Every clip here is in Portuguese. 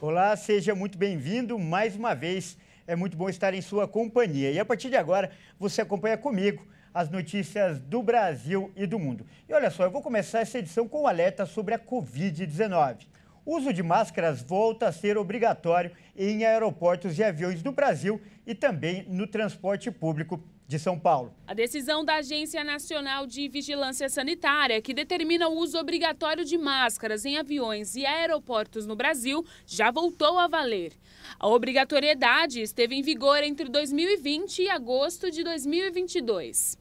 Olá, seja muito bem-vindo mais uma vez. É muito bom estar em sua companhia. E a partir de agora, você acompanha comigo as notícias do Brasil e do mundo. E olha só, eu vou começar essa edição com um alerta sobre a Covid-19. O uso de máscaras volta a ser obrigatório em aeroportos e aviões no Brasil e também no transporte público de São Paulo. A decisão da Agência Nacional de Vigilância Sanitária, que determina o uso obrigatório de máscaras em aviões e aeroportos no Brasil, já voltou a valer. A obrigatoriedade esteve em vigor entre 2020 e agosto de 2022.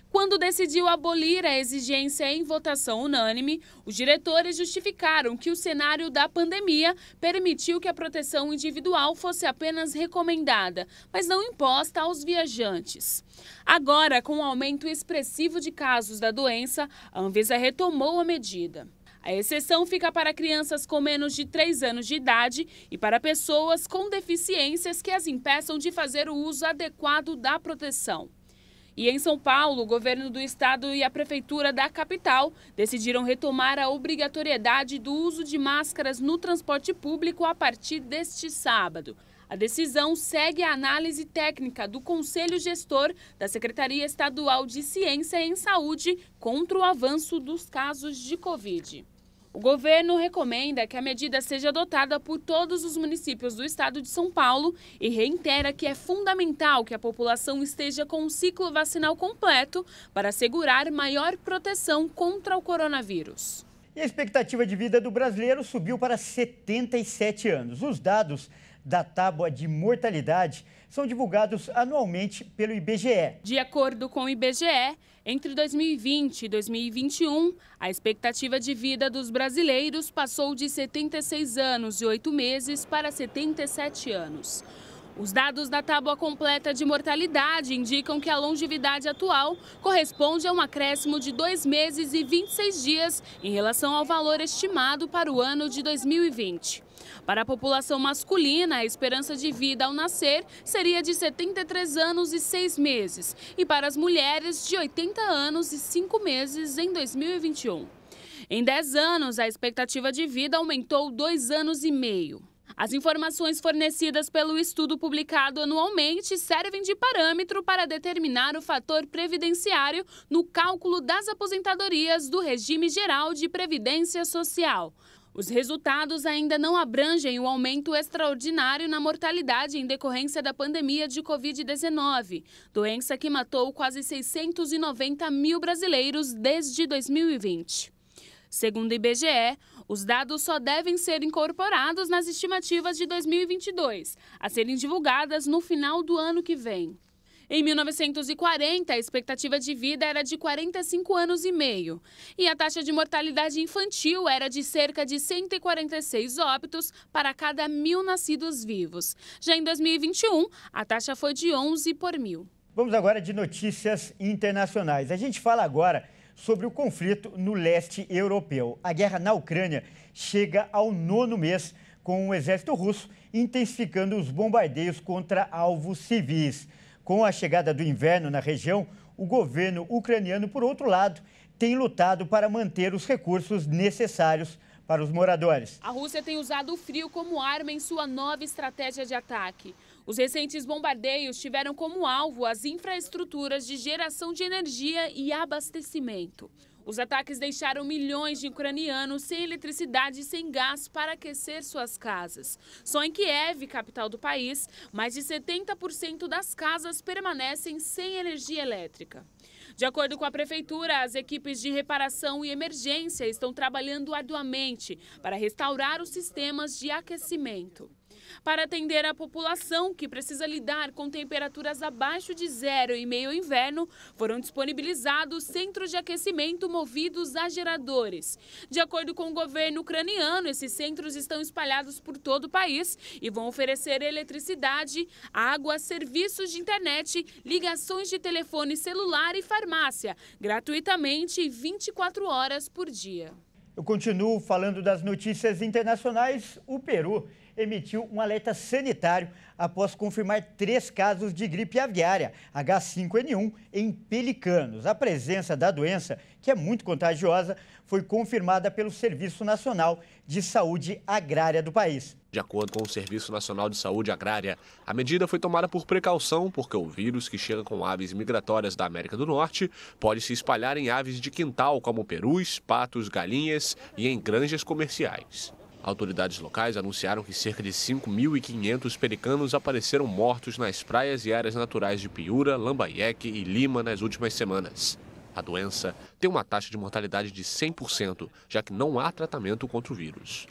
Quando decidiu abolir a exigência em votação unânime, os diretores justificaram que o cenário da pandemia permitiu que a proteção individual fosse apenas recomendada, mas não imposta aos viajantes. Agora, com o aumento expressivo de casos da doença, a Anvisa retomou a medida. A exceção fica para crianças com menos de 3 anos de idade e para pessoas com deficiências que as impeçam de fazer o uso adequado da proteção. E em São Paulo, o governo do estado e a prefeitura da capital decidiram retomar a obrigatoriedade do uso de máscaras no transporte público a partir deste sábado. A decisão segue a análise técnica do Conselho Gestor da Secretaria Estadual de Ciência em Saúde contra o avanço dos casos de Covid. O governo recomenda que a medida seja adotada por todos os municípios do estado de São Paulo e reitera que é fundamental que a população esteja com um ciclo vacinal completo para assegurar maior proteção contra o coronavírus. E a expectativa de vida do brasileiro subiu para 77 anos. Os dados da tábua de mortalidade são divulgados anualmente pelo IBGE. De acordo com o IBGE, entre 2020 e 2021, a expectativa de vida dos brasileiros passou de 76 anos e 8 meses para 77 anos. Os dados da tábua completa de mortalidade indicam que a longevidade atual corresponde a um acréscimo de 2 meses e 26 dias em relação ao valor estimado para o ano de 2020. Para a população masculina, a esperança de vida ao nascer seria de 73 anos e 6 meses e para as mulheres de 80 anos e 5 meses em 2021. Em 10 anos, a expectativa de vida aumentou 2 anos e meio. As informações fornecidas pelo estudo publicado anualmente servem de parâmetro para determinar o fator previdenciário no cálculo das aposentadorias do Regime Geral de Previdência Social. Os resultados ainda não abrangem o aumento extraordinário na mortalidade em decorrência da pandemia de Covid-19, doença que matou quase 690 mil brasileiros desde 2020. Segundo o IBGE, os dados só devem ser incorporados nas estimativas de 2022, a serem divulgadas no final do ano que vem. Em 1940, a expectativa de vida era de 45 anos e meio e a taxa de mortalidade infantil era de cerca de 146 óbitos para cada 1.000 nascidos vivos. Já em 2021, a taxa foi de 11 por 1.000. Vamos agora de notícias internacionais. A gente fala agora sobre o conflito no leste europeu. A guerra na Ucrânia chega ao 9º mês, com o exército russo intensificando os bombardeios contra alvos civis. Com a chegada do inverno na região, o governo ucraniano, por outro lado, tem lutado para manter os recursos necessários para os moradores. A Rússia tem usado o frio como arma em sua nova estratégia de ataque. Os recentes bombardeios tiveram como alvo as infraestruturas de geração de energia e abastecimento. Os ataques deixaram milhões de ucranianos sem eletricidade e sem gás para aquecer suas casas. Só em Kiev, capital do país, mais de 70% das casas permanecem sem energia elétrica. De acordo com a prefeitura, as equipes de reparação e emergência estão trabalhando arduamente para restaurar os sistemas de aquecimento. Para atender a população que precisa lidar com temperaturas abaixo de zero em meio ao inverno, foram disponibilizados centros de aquecimento movidos a geradores. De acordo com o governo ucraniano, esses centros estão espalhados por todo o país e vão oferecer eletricidade, água, serviços de internet, ligações de telefone celular e farmácia, gratuitamente 24 horas por dia. Eu continuo falando das notícias internacionais. O Peru emitiu um alerta sanitário após confirmar 3 casos de gripe aviária H5N1 em pelicanos. A presença da doença, que é muito contagiosa, foi confirmada pelo Serviço Nacional de Saúde Agrária do país. De acordo com o Serviço Nacional de Saúde Agrária, a medida foi tomada por precaução porque o vírus, que chega com aves migratórias da América do Norte, pode se espalhar em aves de quintal como perus, patos, galinhas e em granjas comerciais. Autoridades locais anunciaram que cerca de 5.500 pelicanos apareceram mortos nas praias e áreas naturais de Piura, Lambayeque e Lima nas últimas semanas. A doença tem uma taxa de mortalidade de 100%, já que não há tratamento contra o vírus.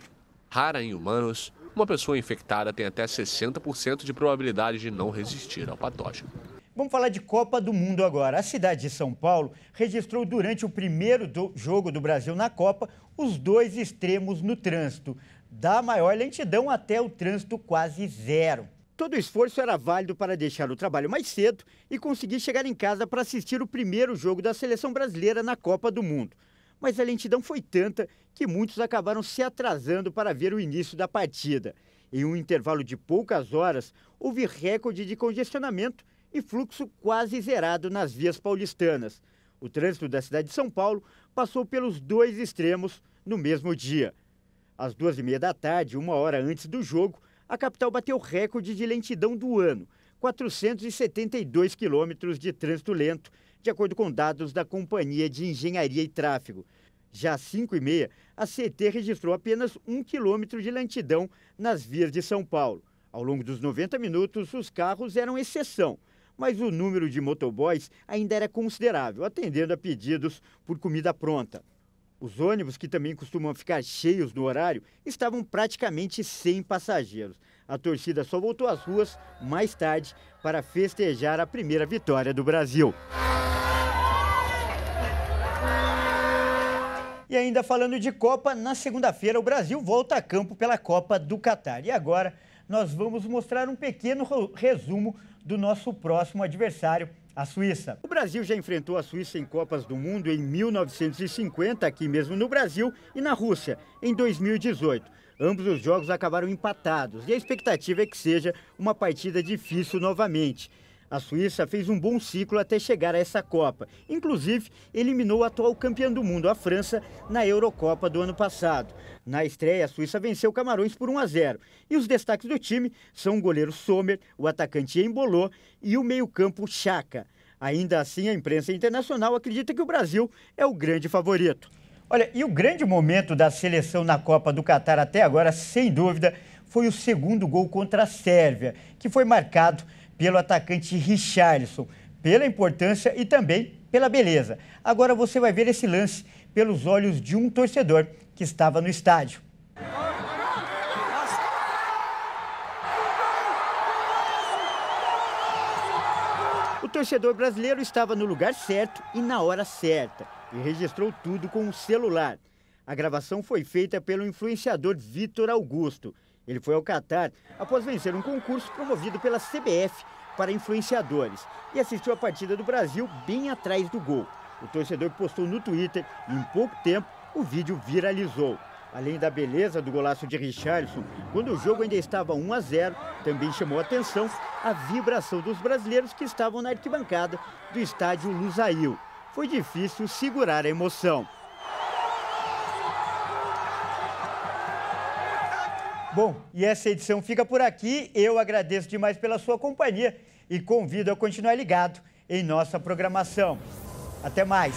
Rara em humanos, uma pessoa infectada tem até 60% de probabilidade de não resistir ao patógeno. Vamos falar de Copa do Mundo agora. A cidade de São Paulo registrou durante o primeiro jogo do Brasil na Copa os 2 extremos no trânsito, da maior lentidão até o trânsito quase zero. Todo o esforço era válido para deixar o trabalho mais cedo e conseguir chegar em casa para assistir o primeiro jogo da seleção brasileira na Copa do Mundo. Mas a lentidão foi tanta que muitos acabaram se atrasando para ver o início da partida. Em um intervalo de poucas horas, houve recorde de congestionamento e fluxo quase zerado nas vias paulistanas. O trânsito da cidade de São Paulo passou pelos 2 extremos no mesmo dia. Às 2h30 da tarde, 1 hora antes do jogo, a capital bateu recorde de lentidão do ano, 472 quilômetros de trânsito lento, de acordo com dados da Companhia de Engenharia e Tráfego. Já às 5h30, a CT registrou apenas 1 quilômetro de lentidão nas vias de São Paulo. Ao longo dos 90 minutos, os carros eram exceção, mas o número de motoboys ainda era considerável, atendendo a pedidos por comida pronta. Os ônibus, que também costumam ficar cheios no horário, estavam praticamente sem passageiros. A torcida só voltou às ruas mais tarde para festejar a primeira vitória do Brasil. E ainda falando de Copa, na segunda-feira o Brasil volta a campo pela Copa do Catar. E agora nós vamos mostrar um pequeno resumo do nosso próximo adversário, a Suíça. O Brasil já enfrentou a Suíça em Copas do Mundo em 1950, aqui mesmo no Brasil, e na Rússia, em 2018. Ambos os jogos acabaram empatados e a expectativa é que seja uma partida difícil novamente. A Suíça fez um bom ciclo até chegar a essa Copa. Inclusive, eliminou o atual campeão do mundo, a França, na Eurocopa do ano passado. Na estreia, a Suíça venceu Camarões por 1-0. E os destaques do time são o goleiro Sommer, o atacante Embolo e o meio-campo Xhaka. Ainda assim, a imprensa internacional acredita que o Brasil é o grande favorito. Olha, e o grande momento da seleção na Copa do Catar até agora, sem dúvida, foi o segundo gol contra a Sérvia, que foi marcado pelo atacante Richarlison, pela importância e também pela beleza. Agora você vai ver esse lance pelos olhos de um torcedor que estava no estádio. O torcedor brasileiro estava no lugar certo e na hora certa e registrou tudo com o celular. A gravação foi feita pelo influenciador Vitor Augusto. Ele foi ao Catar após vencer um concurso promovido pela CBF para influenciadores e assistiu a partida do Brasil bem atrás do gol. O torcedor postou no Twitter e em pouco tempo o vídeo viralizou. Além da beleza do golaço de Richarlison, quando o jogo ainda estava 1-0, também chamou a atenção a vibração dos brasileiros que estavam na arquibancada do estádio Lusail. Foi difícil segurar a emoção. Bom, e essa edição fica por aqui. Eu agradeço demais pela sua companhia e convido a continuar ligado em nossa programação. Até mais!